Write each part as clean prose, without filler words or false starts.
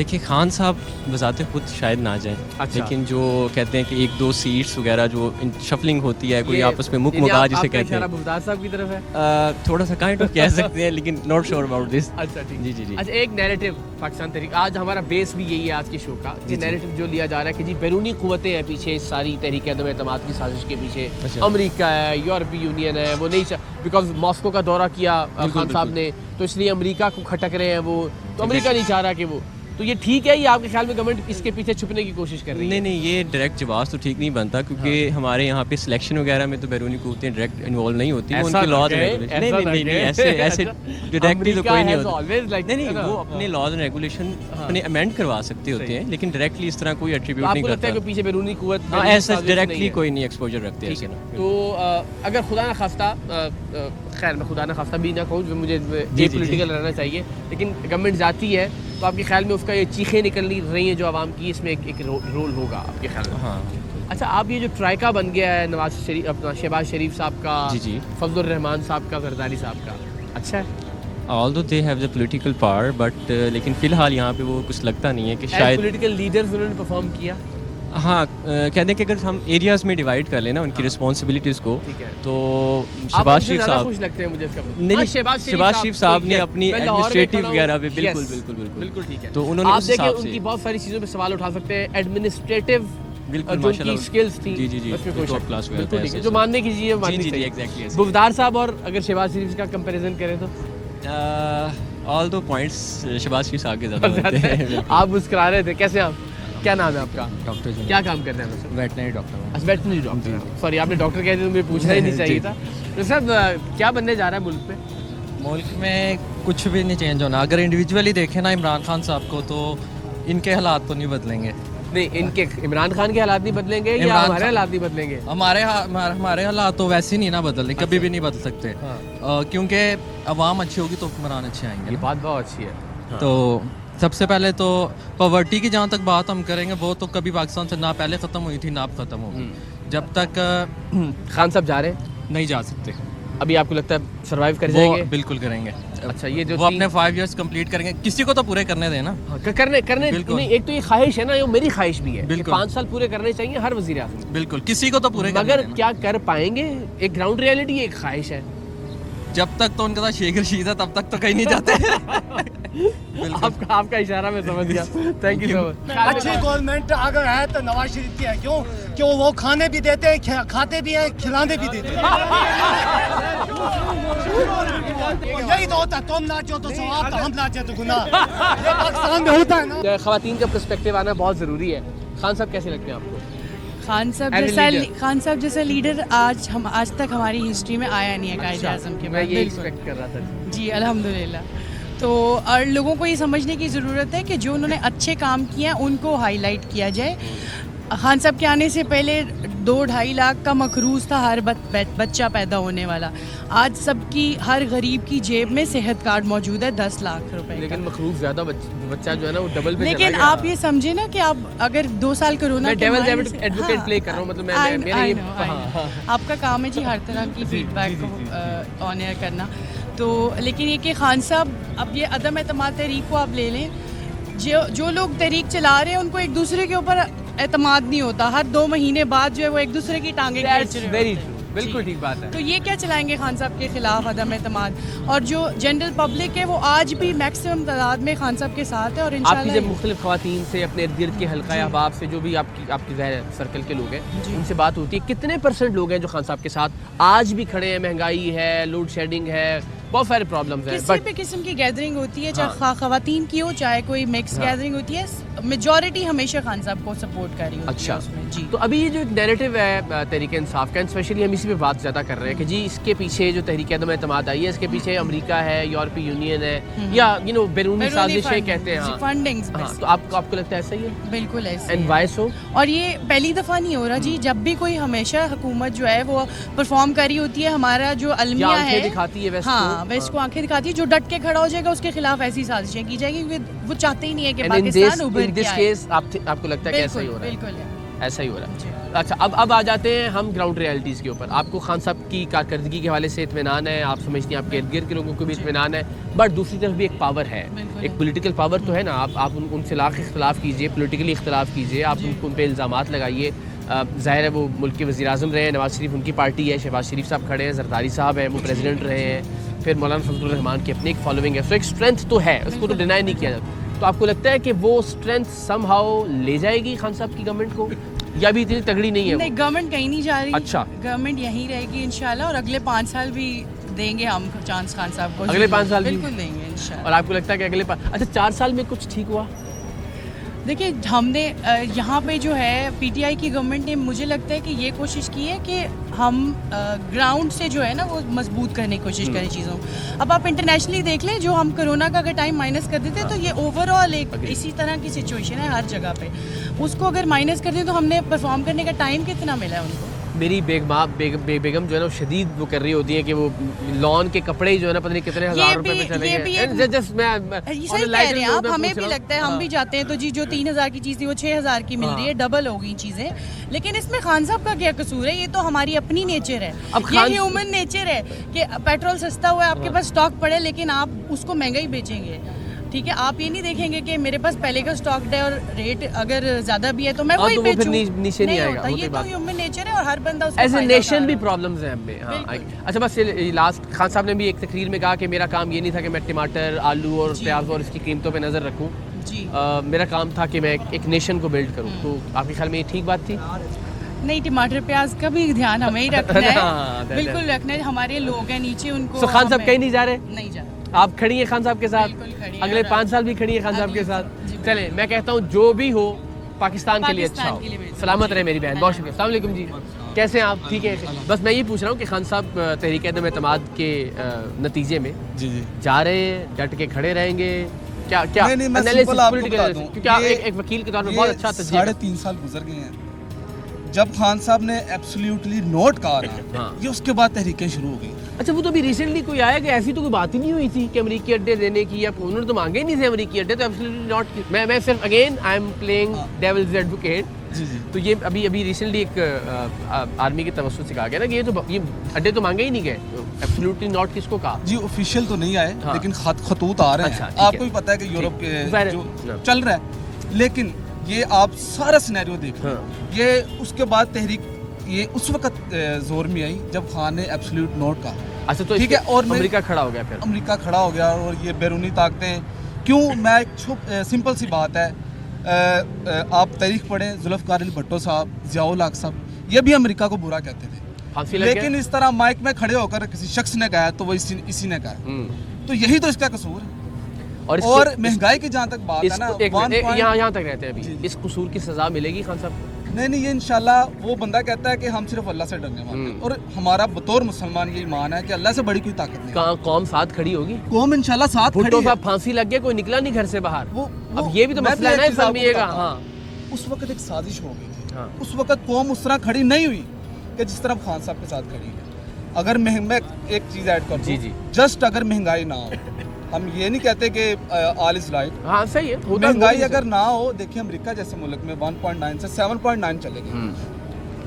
دیکھیے خان صاحب بذات خود شاید نہ جائیں, لیکن جو کہتے ہیں کہ ایک دو سیٹس وغیرہ جو شفلنگ ہوتی ہے, کوئی آپس میں مکا جسے کہتے ہیں, ممتاز صاحب کی طرف ہے تھوڑا سا کائنڈ آف کہہ سکتے ہیں, لیکن ناٹ شیور اباؤٹ دس. اچھا ٹھیک. جی جی جی. اچھا ایک نیریٹو پاکستان تحریک, آج ہمارا بیس بھی یہی ہے آج کے شو کا, یہ نیریٹو جو لیا جا رہا ہے کہ جی بیرونی قوتیں ہیں پیچھے اس ساری تحریک عدم اعتماد کی سازش کے پیچھے, امریکہ ہے, یورپی یونین ہے, وہ نہیں بیکاز ماسکو کا دورہ کیا خان صاحب نے تو اس لیے امریکہ کو کھٹک رہے ہیں وہ, تو امریکہ نہیں چاہ رہا کہ وہ, تو یہ ٹھیک ہے یا آپ کے خیال میں گورنمنٹ اس کے پیچھے چھپنے کی کوشش کر رہی ہے؟ نہیں, یہ ڈائریکٹ جواز تو ٹھیک نہیں بنتا, کیونکہ ہمارے یہاں پہ سلیکشن وغیرہ میں تو بیرونی قوتیں ڈائریکٹ انوالو نہیں ہوتی, ان کے لاز ایسے ڈائریکٹلی تو کوئی نہیں ہوتا. نہیں, وہ اپنے لاز اینڈ ریگولیشن اپنے امینڈ کروا سکتے ہوتے ہیں, لیکن ڈائریکٹلی اس طرح کوئی ایٹریبیوٹ نہیں کرتا. آپ کو لگتا ہے کہ پیچھے بیرونی قوت ایسا ڈائریکٹلی کوئی نہیں ایکسپوجر رکھتے ایسے نا. تو اگر خدا نہ خواستہ, خیر میں خدا نہ خواستہ بھی نہ کہوں, مجھے پولیٹیکل رہنا چاہیے, لیکن گورنمنٹ جاتی ہے تو آپ کے خیال میں اس کا یہ چیخیں نکل رہی ہیں جو عوام کی, اس میں ایک رول ہوگا آپ کے خیال میں؟ ہاں. اچھا آپ یہ جو ٹرائکا بن گیا ہے نواز شریف, اپنا شہباز شریف صاحب کا, جی فضل الرحمان صاحب کا, زرداری صاحب کا, اچھا ہے although they have the political power but لیکن فی الحال یہاں پہ وہ کچھ لگتا نہیں ہے کہ شاید پولیٹیکل لیڈرز انہوں نے پرفارم کیا. ہاں کہتے ہیں کہ اگر ہم ایریاز میں ڈیوائڈ کر لیں نا ان کی رسپانسبلٹیز کو, تو شہباز شریف صاحب خوش لگتے ہیں مجھے اس کا, نہیں شہباز شریف صاحب نے اپنی ایڈمنسٹریٹو وغیرہ پہ بالکل ٹھیک ہے, تو انہوں نے آپ اس دیکھیں حساب ان سے کی بہت ساری چیزوں پہ سوال اٹھا سکتے ہیں, ایڈمنسٹریٹو بالکل جو ان کی سکلز تھی, جی اس میں کوئی شک کلاس بالکل ٹھیک ہے, جو ماننے کی چیزیں ماننی چاہیے. ایگزیکٹلی گفتار صاحب اور اگر شہباز شریف کا کمپیریزن کریں تو آل دو پوائنٹس شہباز شریف صاحب کے زیادہ ہوتے ہیں. آپ مسکرا رہے تھے, کیسے آپ, کیا نام ہے آپ کا؟ ڈاکٹر. کیا کام کرتے ہیں سر؟ Veterinary doctor. اچھا ویٹنری ڈاکٹر, سوری آپ نے ڈاکٹر کہہ دیا تو مجھے پوچھنا ہی نہیں چاہیے تھا. تو صاحب کیا بننے جا رہا ہے ملک میں؟ ملک میں کچھ بھی نہیں چینج ہونا. اگر انڈیویجولی دیکھیں نا عمران خان صاحب کو, تو ان کے حالات تو نہیں بدلیں گے. نہیں, ان کے عمران خان کے حالات نہیں بدلیں گے یا ہمارے حالات نہیں بدلیں گے؟ ہمارے حالات تو ویسے ہی نہیں نا بدلیں, کبھی بھی نہیں بدل سکتے, کیونکہ عوام اچھی ہوگی تو حکمران اچھے آئیں گے. یہ بات بہت اچھی ہے. تو سب سے پہلے تو پاورٹی کی جہاں تک بات ہم کریں گے, وہ تو کبھی پاکستان سے نہ پہلے ختم ہوئی تھی نہ اب ختم ہوگی. جب تک خان صاحب جا رہے ہیں نہیں جا سکتے. ابھی آپ کو لگتا ہے سروائیو کر جائیں گے؟ بالکل کریں گے. اچھا یہ جو وہ اپنے 5 ایئرس کمپلیٹ کریں گے, کسی کو تو پورے کرنے دیں نا. کرنے نہیں, ایک تو یہ خواہش ہے نا, یہ میری خواہش بھی ہے, بالکل 5 سال پورے کرنے چاہیے ہر وزیر اعظم. بالکل کسی کو تو پورے کرنے مگر کیا کر پائیں گے؟ ایک گراؤنڈ ریئلٹی, ایک خواہش ہے. جب تک تو ان کے ساتھ شیخ رشید ہے تب تک تو کہیں نہیں جاتے. آپ کا اشارہ میں سمجھ گیا, تھینک یو سو مچ. اچھی گورنمنٹ اگر ہے تو نواز شریف کی ہے. کیوں کہ وہ کھانے بھی دیتے ہیں, کھاتے بھی ہیں, کھلانے بھی دیتے ہیں. یہی تو ہوتا ہے, تم ناچو تو ثواب, ہم ناچے تو گناہ. یہ پاکستان میں ہوتا ہے نا. خواتین کا پرسپیکٹیو آنا بہت ضروری ہے. خان صاحب کیسے لگتے ہیں آپ کو؟ خان صاحب جیسا لیڈر آج تک ہماری ہسٹری میں آیا نہیں ہے قائد اعظم کے بعد. میں یہ ایکسپیکٹ کر رہا تھا. جی الحمدللہ. تو اور لوگوں کو یہ سمجھنے کی ضرورت ہے کہ جو انہوں نے اچھے کام کیے ہیں ان کو ہائی لائٹ کیا جائے. خان صاحب کے آنے سے پہلے 2-2.5 لاکھ کا مقروض تھا ہر بچہ پیدا ہونے والا. آج سب کی, ہر غریب کی جیب میں صحت کارڈ موجود ہے 10 لاکھ روپے کا. لیکن مقروض زیادہ بچہ جو ہے نا وہ ڈبل پہ. لیکن آپ یہ سمجھے نا کہ آپ اگر 2 سال کرونا, میں ڈیولز ایڈوکیٹ پلے کر رہا ہوں, مطلب آپ کا کام ہے جی ہر طرح کی فیڈ بیک کو آن ایئر کرنا. تو لیکن یہ کہ خان صاحب اب یہ عدم اعتماد تحریک کو آپ لے لیں, جو لوگ تحریک چلا رہے ہیں ان کو ایک دوسرے کے اوپر اعتماد نہیں ہوتا. ہر 2 مہینے بعد جو ہے وہ ایک دوسرے کی ٹانگیں کھینچ رہے ہیں. بالکل ٹھیک بات ہے. تو یہ کیا چلائیں گے خان صاحب کے خلاف عدم اعتماد؟ اور جو جنرل پبلک ہے وہ آج بھی میکسیمم تعداد میں خان صاحب کے ساتھ ہے. اور آپ کی جب مختلف خواتین سے, اپنے ارد گرد کے حلقہ احباب سے, جو بھی آپ کی ظاہر سرکل کے لوگ ہیں, ان سے بات ہوتی ہے, کتنے % لوگ ہیں جو خان صاحب کے ساتھ آج بھی کھڑے ہیں؟ مہنگائی ہے, لوڈ شیڈنگ ہے, بہت سارے پرابلمز ہیں. کسی بھی قسم کی گیدرنگ ہوتی ہے, چاہے خواتین کی ہو چاہے کوئی مکس گیدرنگ ہوتی ہے, میجورٹی ہمیشہ خان صاحب کو سپورٹ کر رہی ہوتی ہے اس میں. جی تو ابھی یہ جو نیریٹو ہے تحریک انصاف کا, اسپیشلی ہم اسی پہ بات زیادہ کر رہے ہیں کہ جی اس کے پیچھے جو تحریک عدم اعتماد آئی ہے, اس کے پیچھے امریکہ ہے, یورپی یونین ہے, یا بیرونی سازشیں کہتے ہیں. فنڈنگز. تو آپ کو لگتا ہے ایسا ہی ہے؟ بالکل ایسا. اینڈ وائی سو؟ اور یہ پہلی دفعہ نہیں ہو رہا جی, جب بھی کوئی ہمیشہ حکومت جو ہے وہ پرفارم کر رہی ہوتی ہے. ہمارا جو المیہ ہے, دکھاتی ہے ویسٹ کو آنکھیں دکھاتی ہے, جو ڈٹ کے کھڑا ہو جائے گا اس کے خلاف ایسی سازشیں کی جائیں گی, کیونکہ وہ چاہتے ہی نہیں ہے کہ پاکستان ابھر کے آئے. آپ کو لگتا ہے کہ ایسا ہی ہو رہا ہے؟ بالکل. ایسا ہی ہو رہا ہے. اچھا اب آ جاتے ہیں ہم گراؤنڈ ریالٹیز کے اوپر. آپ کو خان صاحب کی کارکردگی کے حوالے سے اطمینان ہے, آپ سمجھتی ہیں آپ کے ارد گرد کے لوگوں کو بھی اطمینان ہے, بٹ دوسری طرف بھی ایک پاور ہے, ایک پولیٹیکل پاور تو ہے نا. آپ ان سے لاکھ اختلاف کیجئے, پولیٹیکلی اختلاف کیجئے, آپ ان پہ الزامات لگائیے. ظاہر ہے وہ ملک کے وزیر اعظم رہے ہیں, نواز شریف ان کی پارٹی ہے, شہباز شریف صاحب کھڑے ہیں, زرداری صاحب ہیں وہ پریزیڈنٹ رہے ہیں, پھر مولانا فضل الرحمان کی اپنی ایک فالوئنگ ہے, سو ایک اسٹرینتھ تو ہے, اس کو تو ڈینائی نہیں کیا جاتا. تو آپ کو لگتا ہے کہ وہ اسٹرینتھ سم ہاؤ لے جائے گی خان صاحب کی گورنمنٹ کو, یا بھی اتنی تگڑی نہیں ہے؟ نہیں, گورنمنٹ کہیں نہیں جا رہی. اچھا, گورنمنٹ یہیں رہے گی انشاءاللہ, اور اگلے 5 سال بھی دیں گے ہم چانس خان صاحب کو. اگلے 5 سال بالکل دیں گے انشاءاللہ. اور آپ کو لگتا ہے کہ اگلے 5 اچھا 4 سال میں کچھ ٹھیک ہوا؟ دیکھیں, ہم نے یہاں پہ جو ہے پی ٹی آئی کی گورنمنٹ نے مجھے لگتا ہے کہ یہ کوشش کی ہے کہ ہم گراؤنڈ سے جو ہے نا وہ مضبوط کرنے کی کوشش کریں چیزوں. اب آپ انٹرنیشنلی دیکھ لیں, جو ہم کرونا کا اگر ٹائم مائنس کر دیتے تو یہ اوور آل ایک اسی طرح کی سچویشن ہے ہر جگہ پہ, اس کو اگر مائنس کر دیں تو ہم نے پرفارم کرنے کا ٹائم کتنا ملا ہے ان کو. میری بیگم جو ہے نا شدید وہ کر رہی ہوتی ہیں کہ وہ لان کے کپڑے جو ہے نا پتہ نہیں کتنے ہزار روپے پہ چلے گئے. صحیح کہہ رہے ہیں آپ, ہمیں بھی لگتا ہے, ہم بھی جاتے ہیں تو جی جو 3000 کی چیز تھی وہ 6000 کی مل رہی ہے, ڈبل ہو گئی چیزیں. لیکن اس میں خان صاحب کا کیا قصور ہے؟ یہ تو ہماری اپنی نیچر ہے, یہ ہیومن نیچر ہے کہ پیٹرول سستا ہوا ہے, آپ کے پاس اسٹاک پڑے, لیکن آپ اس کو مہنگا ہی بیچیں گے. ٹھیک ہے, آپ یہ نہیں دیکھیں گے کہ میرے پاس پہلے کا اسٹاک ہے اور ریٹ اگر زیادہ بھی ہے تو میں وہی بیچوں. نیچے نہیں آئے گا, یہ تو ہیومن نیچر ہے اور ہر بندہ اس کو ایز اے نیشن بھی پرابلمز ہیں ہم میں. اچھا بس لاسٹ, خان صاحب نے بھی ایک تقریر میں کہا کہ میرا کام یہ نہیں تھا کہ میں ٹماٹر, آلو اور پیاز اور اس کی قیمتوں پہ نظر رکھوں, میرا کام تھا کہ میں ایک نیشن کو بلڈ کروں. تو آپ کے خیال میں یہ ٹھیک بات تھی؟ نہیں, ٹماٹر پیاز کا بھی دھیان ہمیں ہی رکھنا ہے, بالکل رکھنا ہے. ہمارے لوگ ہیں نیچے, ان کو. خان صاحب کہیں نہیں جا رہے؟ نہیں جا رہے. آپ کھڑی ہیں خان صاحب کے ساتھ, اگلے 5 سال بھی کھڑی ہیں خان صاحب کے ساتھ. چلیں, میں کہتا ہوں جو بھی ہو پاکستان کے لیے اچھا ہو, سلامت رہے میری بہن. بہت شکریہ. السلام علیکم جی, کیسے ہیں آپ؟ ٹھیک ہے. بس میں یہ پوچھ رہا ہوں کہ خان صاحب تحریک عدم اعتماد کے نتیجے میں جا رہے ہیں, ڈٹ کے کھڑے رہیں گے کیا؟ کیونکہ آپ ایک وکیل کے طور پر بہت اچھا تجزیہ. 3.5 سال گزر گئے ہیں جب خان صاحب نے ایبسلیوٹلی نوٹ کہا نا, یہ اس کے بعد تحریکیں شروع ہو گئی. اچھا, وہ تو ابھی ریسنٹلی کوئی آیا کہ ایسی تو کوئی بات ہی نہیں ہوئی تھی کہ امریکی اڈے دینے کی, یا انہوں نے تو مانگے ہی نہیں تھے امریکی اڈے, تو ایبسلیوٹلی ناٹ. میں صرف again I am playing devil's advocate. تو یہ ابھی ریسنٹلی ایک آرمی کے توسط سے کہا گیا نا کہ یہ اڈے تو مانگے ہی نہیں گئے. ایبسلیوٹلی ناٹ کس کو کہا؟ جی آفیشیل تو نہیں آئے, لیکن خطوط آ رہے ہیں. آپ کو بھی پتا ہے کہ یورپ کے جو چل رہا ہے, لیکن یہ آپ سارا سینیریو دیکھ رہے ہیں. یہ اس کے بعد تحریک یہ اس وقت زور میں آئی جب خان نے ایبسلیوٹ نوٹ کہا. اچھا, تو ٹھیک ہے, اور امریکہ کھڑا ہو گیا, پھر امریکہ کھڑا ہو گیا. اور یہ بیرونی طاقتیں کیوں؟ میں ایک سمپل سی بات ہے, آپ تاریخ پڑھیں, ذوالفقار علی بھٹو صاحب, ضیاء الحق صاحب, یہ بھی امریکہ کو برا کہتے تھے, لیکن اس طرح مائک میں کھڑے ہو کر کسی شخص نے کہا تو وہ اسی نے کہا. تو یہی تو اس کا قصور ہے. اور مہنگائی کی جہاں تک بات ہے نا, یہاں تک رہتے ہیں ابھی, اس قصور کی سزا ملے گی خان صاحب؟ نہیں, یہ انشاءاللہ وہ بندہ کہتا ہے کہ ہم صرف اللہ سے ڈرنے والے ہیں, اور ہمارا بطور مسلمان یہ ایمان ہے کہ اللہ سے بڑی کوئی طاقت نہیں. قوم ساتھ کھڑی ہوگی, قوم انشاءاللہ ساتھ کھڑی ہے. بھٹو صاحب پھانسی لگ گیا, کوئی نکلا نہیں گھر سے باہر. اب یہ بھی تو مسئلہ ہے نا, سمجھیے گا. ہاں, اس وقت ایک سازش ہو گئی تھی. اس وقت قوم اس طرح کھڑی نہیں ہوئی کہ جس طرح خان صاحب کے ساتھ کھڑی ہے. اگر میں ایک چیز ایڈ کر دوں, جسٹ اگر مہنگائی نہ ہو, ہم یہ نہیں کہتے کہ آل از لائٹ, ہاں صحیح ہے, مہنگائی اگر نہ ہو, دیکھیں امریکہ جیسے ملک میں 1.9 سے 7.9 چلے گئے.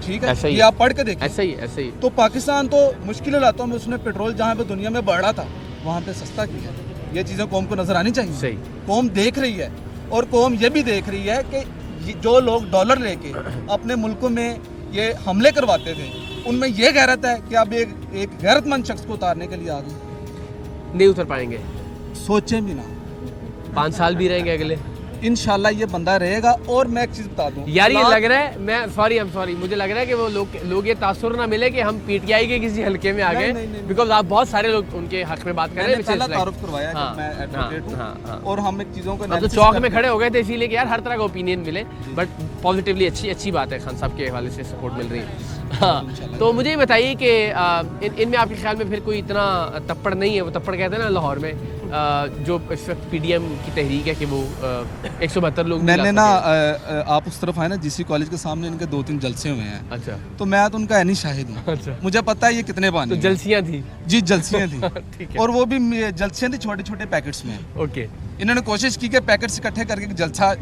ٹھیک ہے, یہ آپ پڑھ کے دیکھیں. ایسا ہی. تو پاکستان تو مشکل حالاتوں میں اس نے پیٹرول جہاں پہ دنیا میں بڑھ رہا تھا وہاں پہ سستا کیا. یہ چیزیں قوم کو نظر آنی چاہیے. صحیح, قوم دیکھ رہی ہے, اور قوم یہ بھی دیکھ رہی ہے کہ جو لوگ ڈالر لے کے اپنے ملکوں میں یہ حملے کرواتے تھے, ان میں یہ غیرت ہے کہ اب ایک غیرت مند شخص کو اتارنے کے لیے آ گئے. نہیں اتر پائیں گے, سوچیں بھی نہ. 5 سال بھی رہیں گے اگلے, انشاءاللہ یہ بندہ رہے گا. اور میں ایک چیز بتا دوں یار, یہ لگ رہا ہے, میں سوری مجھے لگ رہا ہے کہ وہ لوگ یہ تاثر نہ ملے کہ ہم پی ٹی آئی کے کسی حلقے میں آ گئے, بیکاز آپ بہت سارے لوگ ان کے حق میں بات کر رہے ہیں. پہلا تعارف کروایا کہ میں ایڈوکیٹ ہوں, اور ہم ایک چیزوں کو تو چوک میں کھڑے ہو گئے تھے اسی لیے کہ یار ہر طرح کا اوپینین ملے, بٹ پازیٹیولی اچھی بات ہے, خان صاحب کے حوالے سے سپورٹ مل رہی ہے. ہاں, تو مجھے یہ بتائیے کہ ان میں آپ کے خیال میں پھر کوئی اتنا تپڑ نہیں ہے, وہ تپڑ کہتے ہیں نا لاہور میں, جو اس وقت PDM کی تحریک ہے کہ وہ 172 لوگ میں نے نا آپ اس طرف آئے نا GC کالج کے سامنے ان کے 2-3 جلسے ہوئے ہیں. اچھا تو میں تو ان کا عینی شاہد ہوں. اچھا مجھے پتا ہے یہ کتنے تو بانی جلسیاں تھی. جی جلسیاں تھیں ٹھیک ہے اور وہ بھی جلسیاں تھیں چھوٹے چھوٹے پیکٹس میں. اوکے. انہوں نے کوشش کی کہ پیکٹس اکٹھے کر کے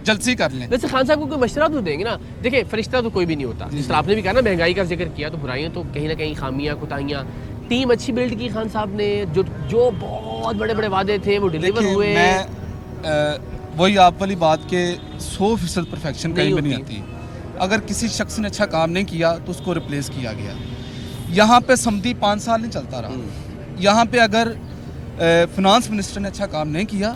جلسی کر لیں. ویسے خان صاحب کو کوئی مشورہ تو دیں گے نا. دیکھیں فرشتہ تو کوئی بھی نہیں ہوتا. جس طرح آپ نے بھی کہا نا مہنگائی کا ذکر کیا تو برائیاں تو کہیں نہ کہیں خامیاں کوتاہیاں. ٹیم اچھی بلڈ کی خان صاحب نے, جو بہت بڑے بڑے وعدے تھے وہ ڈیلیور ہوئے. میں وہی آپ والی بات کہ 100% پرفیکشن کہیں بھی نہیں آتی. اگر کسی شخص نے اچھا کام نہیں کیا تو اس کو ریپلیس کیا گیا. یہاں پہ سمدھی 5 سال نہیں چلتا رہا. یہاں پہ اگر فنانس منسٹر نے اچھا کام نہیں کیا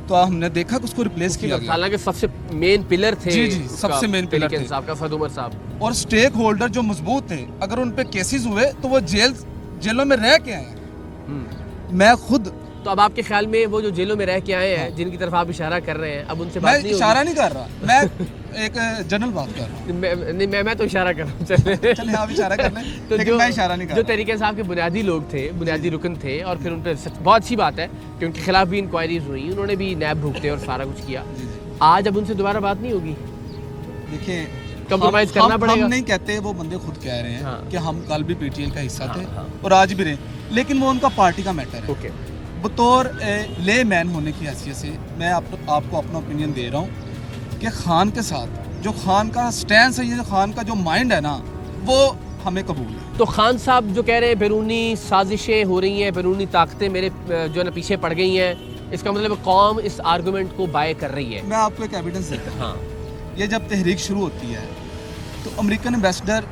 تو ہم نے دیکھا کہ اس کو ریپلیس کیا گیا. حالانکہ سب سے مین پلر تھے. جی سب سے مین پلر تھے صاحب کا فہد عمر صاحب. اور سٹیک ہولڈر جو مضبوط تھے اگر ان پہ کیسز ہوئے تو وہ جیلوں میں رہ کے آئے. میں خود تو اب آپ کے خیال میں وہ جو جیلوں میں رہ کے آئے ہیں جن کی طرف آپ اشارہ کر رہے ہیں اب ان سے بات نہیں ہوگی؟ میں اشارہ نہیں کر رہا, میں ایک جنرل بات کر رہا ہوں. میں تو اشارہ کر رہا ہوں. چلیں آپ اشارہ کر لیں لیکن میں اشارہ نہیں کر رہا. جو تحریک انصاف کے بنیادی لوگ تھے, بنیادی رکن تھے, اور پھر ان پہ بہت اچھی بات ہے کہ ان کے خلاف بھی انکوائریز ہوئی, انہوں نے بھی نیب بھوکتے اور سارا کچھ کیا. آج اب ان سے دوبارہ بات نہیں ہوگی. دیکھیں کمپرومائز کرنا پڑے گا. ہم نہیں کہتے, وہ بندے خود کہہ رہے ہیں کہ ہم کل بھی PTI کا حصہ تھے اور آج بھی رہے, لیکن وہ ان کا پارٹی کا میٹر ہے. اوکے. بطور لے مین ہونے کی حیثیت سے میں آپ کو اپنا اوپینین دے رہا ہوں کہ خان کے ساتھ جو خان کا سٹینس ہے, یہ خان کا جو مائنڈ ہے نا وہ ہمیں قبول ہے. تو خان صاحب جو کہہ رہے ہیں بیرونی سازشیں ہو رہی ہیں, بیرونی طاقتیں میرے جو ہے نا پیچھے پڑ گئی ہیں, اس کا مطلب قوم اس آرگومنٹ کو بائے کر رہی ہے. میں آپ کو ایک ایویڈنس دیتا ہوں. یہ جب تحریک شروع ہوتی ہے تو امریکن ایمبیسڈر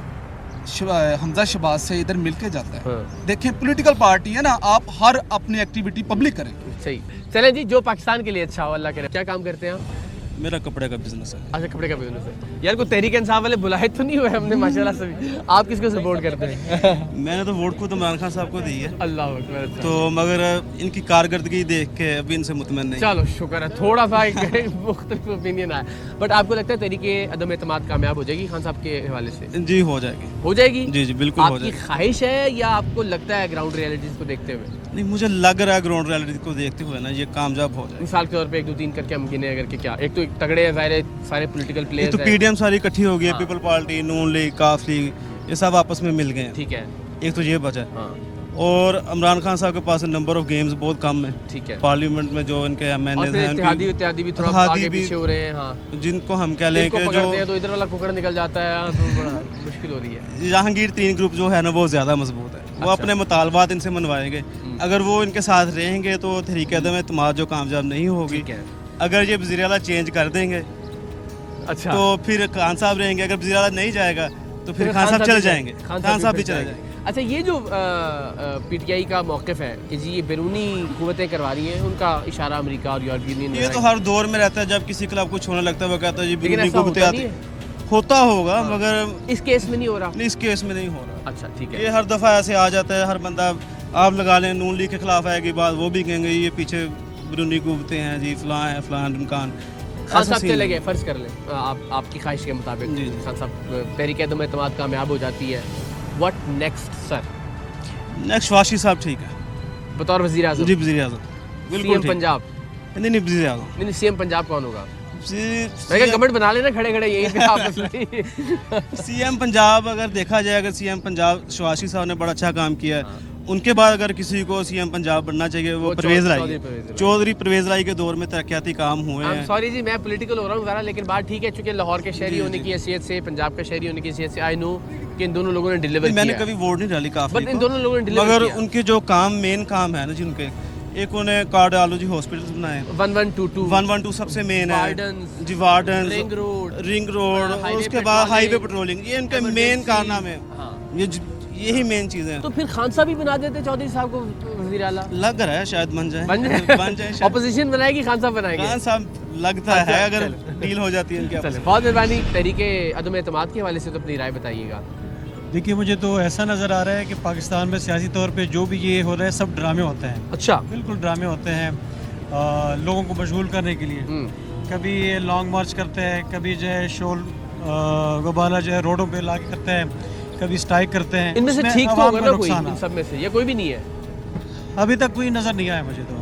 حمزہ شہباز سے ادھر مل کے جاتا ہے. دیکھیں پولیٹیکل پارٹی ہے نا, آپ ہر اپنی ایکٹیویٹی پبلک کریں. صحیح. چلیں جی, جو پاکستان کے لیے اچھا ہو اللہ کرے. کیا کام کرتے ہیں آپ؟ میرا کپڑے کا بزنس ہے. اچھا کپڑے کا بزنس ہے. یار کوئی تحریک انصاف والے بلائے تو نہیں ہوئے ہم نے ماشاءاللہ سبھی. آپ کس کو سپورٹ کرتے ہیں؟ میں نے تو ووٹ خود عمران خان صاحب کو دی ہے. اللہ اکبر. تو مگر ان کی کارکردگی دیکھ کے ابھی ان سے مطمئن نہیں. چلو شکر ہے, تھوڑا سا مختلف اوپینین آیا. بٹ آپ کو لگتا ہے تحریک عدم اعتماد کامیاب ہو جائے گی خان صاحب کے حوالے سے؟ جی ہو جائے گی. ہو جائے گی. جی جی بالکل ہو جائے گی. آپ کی خواہش ہے یا آپ کو لگتا ہے گراؤنڈ ریئلٹیز کو دیکھتے ہوئے؟ نہیں, مجھے لگ رہا ہے گراؤنڈ ریئلٹی کو دیکھتے ہوئے نا یہ کامیاب ہو جائے. مثال کے طور پہ 1 2 3 کر کے ہم گنے اگر کہ کیا, ایک تو تگڑے ظاہر سارے پولیٹیکل پلیئرز تو PDM ساری اکٹھی ہو گئی ہے, پیپل پارٹی, نون لیگ, کاف لیگ, یہ سب آپس میں مل گئے ہیں. ٹھیک ہے. ایک تو یہ بچا ہے. اور عمران خان صاحب کے پاس نمبر آف گیمز بہت کم ہے. ٹھیک ہے. پارلیمنٹ میں جو ان کے MNAs ہیں اتحادی بھی تھوڑا آگے پیچھے ہو رہے ہیں. ہاں, جن کو ہم کہہ لیں کہ جو تو ادھر والا کوکڑ نکل جاتا ہے تو بڑا مشکل ہو رہی ہے. جہانگیر 3 گروپ جو ہے نا وہ زیادہ مضبوط ہے. وہ اپنے مطالبات ان سے منوائیں گے. اگر وہ ان کے ساتھ رہیں گے تو تحریک عدم اعتماد جو کامیاب نہیں ہوگی. اگر یہ وزیر اعلیٰ چینج کر دیں گے اچھا تو پھر خان صاحب رہیں گے. اگر وزیر اعلیٰ نہیں جائے گا تو پھر خان صاحب چل جائیں گے. خان صاحب بھی چلے جائیں گے. اچھا, یہ جو PTI کا موقف ہے کہ جی یہ بیرونی قوتیں کروا رہی ہیں, ان کا اشارہ امریکہ اور یورپین یونین, یہ تو ہر دور میں رہتا ہے. جب کسی خلاف کچھ ہونے لگتا ہے وہ کہتا ہے جی بیرونی قوتیں آتی ہیں. ہوتا ہوگا مگر اس کیس میں نہیں ہو رہا. نہیں, اس کیس میں نہیں ہو رہا. اچھا ٹھیک ہے. یہ ہر دفعہ ایسے آ جاتا ہے. ہر بندہ آپ لگا لیں نون لیگ کے خلاف آئے گی بات, وہ بھی کہیں گے یہ پیچھے بیرونی قوتیں ہیں جی, فلاں ہیں فلاں امکان. خان صاحب چلے گئے, فرض کر لیں آپ کی خواہش کے مطابق خان صاحب تحریک عدم اعتماد کامیاب ہو جاتی ہے, what next sir? Next Vashi صاحب ٹھیک ہے بطور وزیر اعظم. جی وزیر اعظم بالکل. CM پنجاب نہیں وزیر اعظم نہیں, CM پنجاب کون ہوگا؟ میں کہ گورنمنٹ بنا لینا کھڑے کھڑے یہیں پہ آپس میں. CM پنجاب اگر دیکھا جائے, اگر CM پنجاب شواشی صاحب نے بڑا اچھا کام کیا ہے. ان کے بعد اگر کسی کو CM پنجاب بننا چاہیے وہ پرویز رائی, چودھری پرویز رائی کے دور میں ترقیاتی کام ہوئے ہیں. سوری جی میں پولیٹیکل ہو رہا ہوں ذرا, لیکن بات ٹھیک ہے چونکہ لاہور کے شہری ہونے کی حیثیت سے, پنجاب کا شہری ہونے کی حیثیت سے آئی نو کہ ان دونوں لوگوں نے ڈیلیور کیا. میں نے کبھی ووٹ نہیں ڈالی کافی, بٹ ان دونوں لوگوں نے ڈیلیور کیا. مگر ان کے جو کام مین کام ہے نا جن کے, ایک انہیں کارڈیالوجی ہاسپٹلز بنائے 1122 سب سے مین ہے جی, وارڈن, رنگ روڈ, اور اس کے بعد ہائی وے پیٹرولنگ, یہ ان کے مین کارنامے ہیں. یہی مین چیزیں ہیں. تو پھر خان صاحب ہی بنا دیتے چودھری صاحب کو وزیر اعلیٰ. لگ رہا ہے شاید بن جائیں. اپوزیشن بنائے گی, خان صاحب بنائیں گے. خان صاحب لگتا ہے اگر ڈیل ہو جاتی ہے ان کی. بہت مہربانی. تحریک عدم اعتماد کے حوالے سے تو اپنی رائے بتائیے گا. دیکھیے مجھے تو ایسا نظر آ رہا ہے کہ پاکستان میں سیاسی طور پہ جو بھی یہ ہو رہا ہے سب ڈرامے ہوتے ہیں. اچھا بالکل ڈرامے ہوتے ہیں لوگوں کو مشغول کرنے کے لیے. کبھی یہ لانگ مارچ کرتے ہیں, کبھی جو ہے شول غبالہ جو ہے روڈوں پہ لا کے کرتے ہیں, کبھی اسٹرائک کرتے ہیں. ان میں سے ٹھیک تو ہوگا نا کوئی, ان سب میں سے یا کوئی بھی نہیں ہے؟ ابھی تک کوئی نظر نہیں آیا مجھے تو.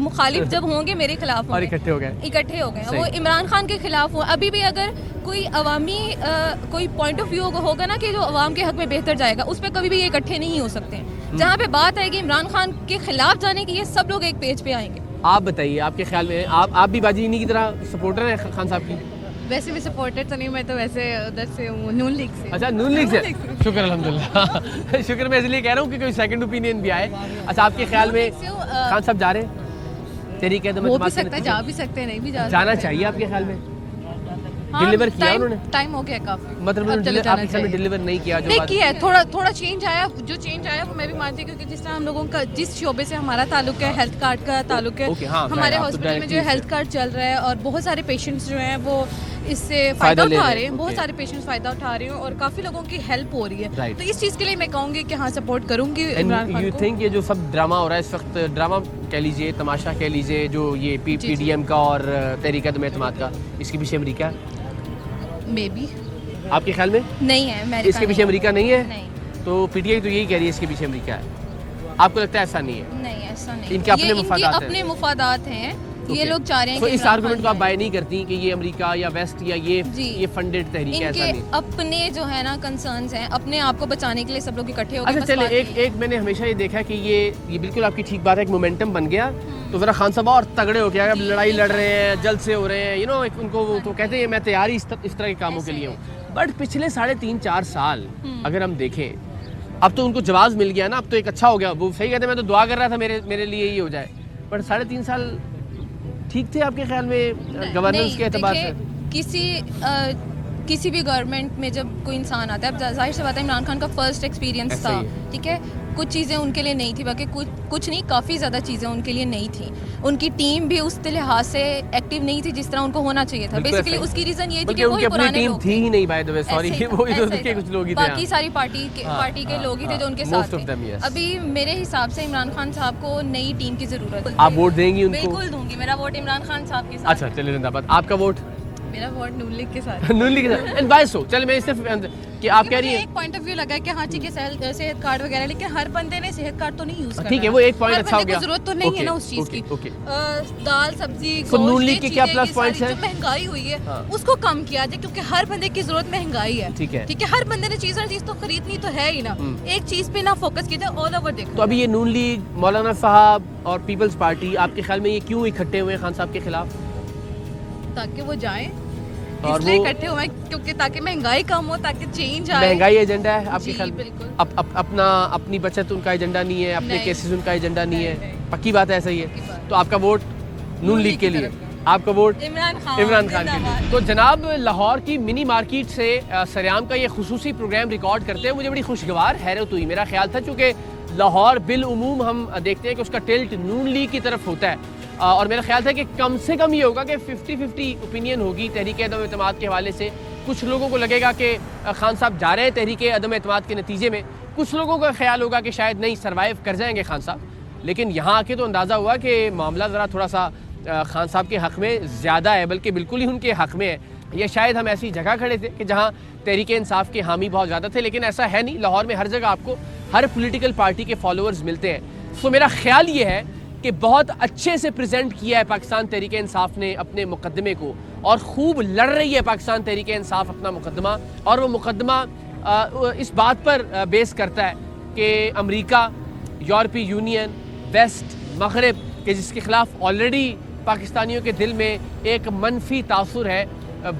مخالف جب ہوں گے میرے خلاف اور اکٹھے ہو گئے وہ عمران خان کے خلاف ہوں. ابھی بھی اگر کوئی عوامی کوئی پوائنٹ آف ویو ہوگا نا کہ جو عوام کے حق میں بہتر جائے گا, اس پہ کبھی بھی یہ اکٹھے نہیں ہو سکتے. جہاں پہ بات آئے گی عمران خان کے خلاف جانے کی, یہ سب لوگ ایک پیج پہ آئیں گے. آپ بتائیے, آپ کے خیال میں آپ بھی باجی انہی کی طرح سپورٹر ہیں خان صاحب کی؟ ویسے بھی سپورٹر تو نہیں, میں تو ویسے ادھر سے ہوں, نون لیگ سے. اچھا, نون لیگ سے. شکر الحمدللہ. شکر, میں اس لیے کہہ رہا ہوں کہ کوئی سیکنڈ اوپینین بھی آئے. اچھا, آپ کے خیال میں خان صاحب جا رہے ہیں تحریک عدم اعتماد؟ ہو بھی سکتا ہے, جا بھی سکتے ہیں, نہیں بھی جانا چاہیے آپ کے خیال میں؟ ڈیلیور کیا انہوں نے؟ ٹائم ہو گیا کافی, مطلب آپ کے خیال میں ڈیلیور نہیں کیا؟ نہیں کیا ہے, تھوڑا چینج آیا. جو چینج آیا وہ میں بھی مانتی ہوں, کیونکہ جس طرح ہم لوگوں کا جس شعبے سے ہمارا تعلق ہے, ہیلتھ کارڈ کا تعلق ہے, ہمارے ہاسپٹل میں جو ہیلتھ کارڈ چل رہا ہے, اور بہت سارے پیشنٹس جو ہیں وہ اس سے فائدہ اٹھا رہے ہیں, بہت سارے پیشنٹس فائدہ اٹھا رہے ہیں, اور کافی لوگوں کی ہیلپ ہو رہی ہے. تو اس چیز کے لیے میں کہوں گی کہ ہاں سپورٹ کروں گی عمران خان کو. یو تھنک یہ جو سب ڈرامہ ہو رہا ہے اس وقت, ڈرامہ کہہ لیجیے, تماشا کہہ لیجیے, جو یہ پی ڈی ایم کا اور تحریک عدم اعتماد کا, اس کے پیچھے امریکہ ہے؟ Maybe. آپ کے خیال میں نہیں ہے اس کے پیچھے امریکہ نہیں ہے؟ نہیں. تو پی ٹی آئی تو یہی کہہ رہی ہے اس کے پیچھے امریکہ ہے. آپ کو لگتا ہے ایسا نہیں ہے؟ نہیں, ایسا نہیں. ان کے اپنے مفادات ہیں. اپنے مفادات ہیں, یہ لوگ چاہ رہے ہیں کہ اس آرگومنٹ کو آپ بائی نہیں کرتی کہ یہ امریکہ یا ویسٹ یا یہ فنڈڈ تحریک ہے؟ ایسا نہیں. اپنے جو ہے نا کنسرنز ہیں, اپنے آپ کو بچانے کے لیے سب لوگ اکٹھے ہو گئے. اچھا چلے, ایک میں نے ہمیشہ یہ دیکھا کہ یہ بالکل آپ کی ٹھیک بات ہے, ایک مومنٹم بن گیا تو ذرا خان صاحب اور تگڑے ہو گیا, اب لڑائی لڑ رہے ہیں, جلد سے ہو رہے ہیں, ان کو وہ تو کہتے ہیں میں تیار ہی اس طرح کے کاموں کے لیے ہوں. بٹ پچھلے 3.5-4 سال اگر ہم دیکھیں, اب تو ان کو جواز مل گیا نا, اب تو ایک اچھا ہو گیا. وہ صحیح کہتے ہیں, میں تو دعا کر رہا تھا میرے لیے یہ ہو جائے. بٹ 3.5 سال ٹھیک تھے آپ کے خیال میں گورننس کے اعتبار سے؟ کسی بھی گورنمنٹ میں جب کوئی انسان آتا ہے, اب ظاہر سی بات ہے عمران خان کا فرسٹ ایکسپیرینس تھا, ٹھیک ہے, کچھ چیزیں ان کے لیے نہیں تھی, باقی کچھ نہیں, کافی زیادہ چیزیں ان کے لیے نہیں تھیں. ان کی ٹیم بھی اس لحاظ سے ایکٹیو نہیں تھی جس طرح ان کو ہونا چاہیے تھا. بیسیکلی اس کی ریزن یہ تھی کہ وہی پرانے لوگ تھی ہی نہیں, بائی دی وے سوری, وہ ادھر کے کچھ لوگ ہی تھے, باقی ساری پارٹی کے لوگ ہی تھے جو ان کے ساتھ تھے. ابھی میرے حساب سے عمران خان صاحب کو نئی ٹیم کی ضرورت ہے. آپ ووٹ دیں گی ان کو؟ بالکل دوں گی, میرا ووٹ عمران خان صاحب کے ساتھ. اچھا چلیے, زندہ باد. آپ کا ووٹ؟ میرا ووٹ نون لیگ کے ساتھ. نون لیگ کے ساتھ. اینڈ وائے سو, چل میں اس سے کہ آپ کہہ رہی ہیں ایک پوائنٹ آف ویو لگا کہ ہاں ٹھیک ہے صحت کارڈ وغیرہ, لیکن ہر بندے نے صحت کارڈ تو نہیں یوز کرنا. ٹھیک ہے, وہ ایک پوائنٹ اچھا ہو گیا, ضرورت تو نہیں ہے نا اس چیز کی. دال سبزی نون لیگ کے کیا پلس پوائنٹس ہیں؟ مہنگائی ہوئی ہے اس کو کم کیا جائے, کیونکہ ہر بندے کی ضرورت مہنگائی ہے. ٹھیک ہے, ہر بندے نے چیز تو خریدنی تو ہے ہی نا, ایک چیز پہ نہ فوکس کیا جائے, آل اوور دیکھو. تو ابھی یہ نون لیگ, مولانا صاحب اور پیپلز پارٹی, آپ کے خیال میں یہ کیوں اکٹھے ہوئے ہیں خان صاحب کے خلاف؟ تاکہ وہ جائیں, اس لیے اکٹھے ہوئے کیونکہ تاکہ مہنگائی کم ہو, تاکہ چینج آئے. مہنگائی ایجنڈا ہے آپ کے خیال میں؟ اپنی بچت ان کا ایجنڈا نہیں ہے, اپنے کیسز ان کا ایجنڈا نہیں ہے, پکی بات ہے, ایسا ہی ہے. تو آپ کا ووٹ نون لیگ کے لیے, آپ کا ووٹ عمران خان کے لیے. تو جناب, لاہور کی منی مارکیٹ سے سریام کا یہ خصوصی پروگرام ریکارڈ کرتے ہیں مجھے بڑی خوشگوار حیرت ہوئی. میرا خیال تھا چونکہ لاہور بالعموم ہم دیکھتے ہیں کہ اس کا ٹلٹ نون لیگ کی طرف ہوتا ہے, اور میرا خیال تھا کہ کم سے کم یہ ہوگا کہ 50-50 اوپینین ہوگی تحریک عدم اعتماد کے حوالے سے. کچھ لوگوں کو لگے گا کہ خان صاحب جا رہے ہیں تحریک عدم اعتماد کے نتیجے میں, کچھ لوگوں کا خیال ہوگا کہ شاید نہیں, سروائیو کر جائیں گے خان صاحب. لیکن یہاں آ کے تو اندازہ ہوا کہ معاملہ ذرا تھوڑا سا خان صاحب کے حق میں زیادہ ہے, بلکہ بالکل ہی ان کے حق میں ہے. یہ شاید ہم ایسی جگہ کھڑے تھے کہ جہاں تحریک انصاف کے حامی بہت زیادہ تھے, لیکن ایسا ہے نہیں. لاہور میں ہر جگہ آپ کو ہر پولیٹیکل پارٹی کے فالوورز ملتے ہیں. سو میرا خیال یہ ہے کہ بہت اچھے سے پریزنٹ کیا ہے پاکستان تحریک انصاف نے اپنے مقدمے کو, اور خوب لڑ رہی ہے پاکستان تحریک انصاف اپنا مقدمہ. اور وہ مقدمہ اس بات پر بیس کرتا ہے کہ امریکہ, یورپی یونین, ویسٹ, مغرب, کہ جس کے خلاف آلریڈی پاکستانیوں کے دل میں ایک منفی تاثر ہے,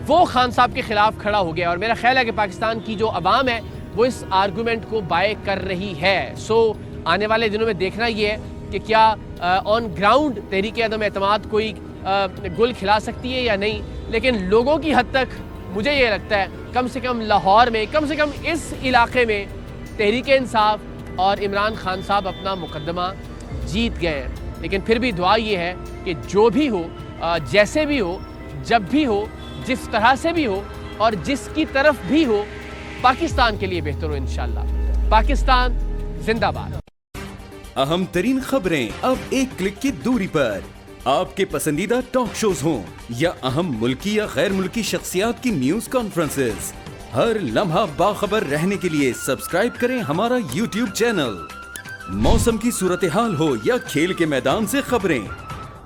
وہ خان صاحب کے خلاف کھڑا ہو گیا. اور میرا خیال ہے کہ پاکستان کی جو عوام ہے وہ اس آرگومنٹ کو بائے کر رہی ہے. سو آنے والے دنوں میں دیکھنا یہ ہے کہ کیا آن گراؤنڈ تحریک عدم اعتماد کوئی گل کھلا سکتی ہے یا نہیں. لیکن لوگوں کی حد تک مجھے یہ لگتا ہے کم سے کم لاہور میں, کم سے کم اس علاقے میں تحریک انصاف اور عمران خان صاحب اپنا مقدمہ جیت گئے ہیں. لیکن پھر بھی دعا یہ ہے کہ جو بھی ہو, جیسے بھی ہو, جب بھی ہو, جس طرح سے بھی ہو, اور جس کی طرف بھی ہو, پاکستان کے لیے بہتر ہو انشاءاللہ. پاکستان زندہ باد. اہم ترین خبریں اب ایک کلک کی دوری پر. آپ کے پسندیدہ ٹاک شوز ہوں یا اہم ملکی یا غیر ملکی شخصیات کی نیوز کانفرنسز, ہر لمحہ باخبر رہنے کے لیے سبسکرائب کریں ہمارا یوٹیوب چینل. موسم کی صورتحال ہو یا کھیل کے میدان سے خبریں,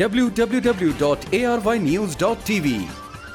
www.arYnews.tv।